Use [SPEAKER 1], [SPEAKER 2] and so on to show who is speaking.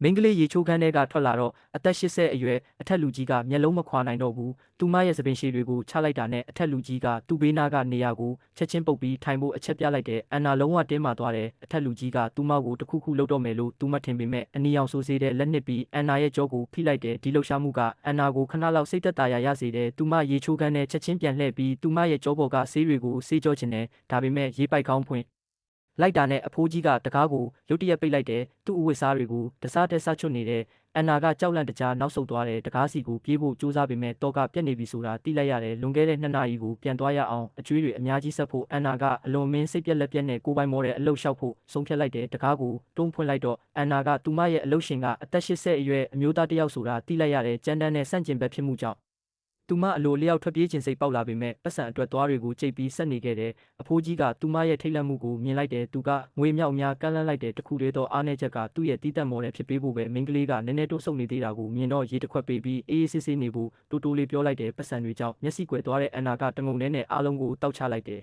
[SPEAKER 1] မင်းကလေးရေချိုးခန်းထဲကထွက်လာတော့အသက်80အရွယ်အထက်လူကြီးကမျက်လုံးမခွာနိုင်တော့ဘူးသူမရဲ့သပင်ရှည်တွေကိုချလိုက်တာနဲ့အထက်လူကြီးကသူ့ဘေးနားကနေရာကိုချက်ချင်းပုတ်ပြီးထိုင်ဖို့အချက်ပြလိုက်တယ်အန်နာလုံးဝတင်းမာသွားတယ်အထက်လူကြီးကသူ့မောက်ကိုတစ်ခုခုလှုပ်တော့မယ်လို့သူမထင်ပေမဲ့အနီရောင်ဆိုးစေးတဲ့လက်နှစ်ပြီးအန်နာရဲ့ကြောကိုဖိလိုက်တယ်ဒီလှုပ်ရှားမှုကအန်နာကိုခဏလောက်စိတ်သက်သာရစေတယ်သူမရေချိုးခန်းနဲ့ချက်ချင်းပြန်လှည့်ပြီးသူမရဲ့ကြောပေါ်ကဆေးတွေကိုဆေးကြောချင်တယ်ဒါပေမဲ့ရေပိုက်ကောင်းဖွင့်လိုက်တာနဲ့အဖိုးကြီးကတကားကိုရုတ်တရက်ပိတ်လိုက်တယ်သူ့အဝတ်စားတွေကိုတစားတက်ဆချွတ်နေတယ်အန်နာကကြောက်လန့်တကြားနောက်ဆုတ်သွားတယ်တကားစီကိုပြေးဖို့ကြိုးစားပေမဲ့တော့ကပြက်နေပြီဆိုတာသိလိုက်ရတယ်လွန်ခဲ့တဲ့2 နာရီကိုပြန်သွားရအောင်အကျွေးတွေအများကြီးဆက်ဖို့အန်နာကအလွန်မင်းစိတ်ပြက်လက်ပြက်နဲ့ကိုပိုင်မောတဲ့အလုတ်လျှောက်ဖို့ဆုံးဖြတ်လိုက်တယ်တကားကိုတွန်းဖွင့်လိုက်တော့အန်နာကသူမရဲ့အလုတ်ရှင်ကအသက်80အရွယ်အမျိုးသားတစ်ယောက်ဆိုတာသိလိုက်ရတယ်ကြမ်းတမ်းတဲ့ဆန့်ကျင်ဘက်ဖြစ်မှုကြောင့်သူမအလိုလျောက်ထွက်ပြေးခြင်းစိတ်ပေါက်လာပေမဲ့ပတ်စံအတွက်သွားတွေကိုကြိတ်ပြီးဆက်နေခဲ့တယ်အဖိုးကြီးကသူမရဲ့ထိတ်လန့်မှုကိုမြင်လိုက်တယ်သူကငွေမြောက်များကန့်လန့်လိုက်တဲ့တခုတည်းသောအားနည်းချက်ကသူ့ရဲ့တီးတက်မော်တဲ့ဖြစ်ပေးဖို့ပဲမင်းကလေးကနည်းနည်းတိုးဆုပ်နေသေးတာကိုမြင်တော့ရေတစ်ခွက်ပေးပြီးအေးအေးဆေးဆေးနေဖို့တိုးတိုးလေးပြောလိုက်တယ်ပတ်စံတွေကြောင့်မျက်စိကွယ်သွားတဲ့အန်နာကတငုံနဲ့အားလုံးကိုတောက်ချလိုက်တယ်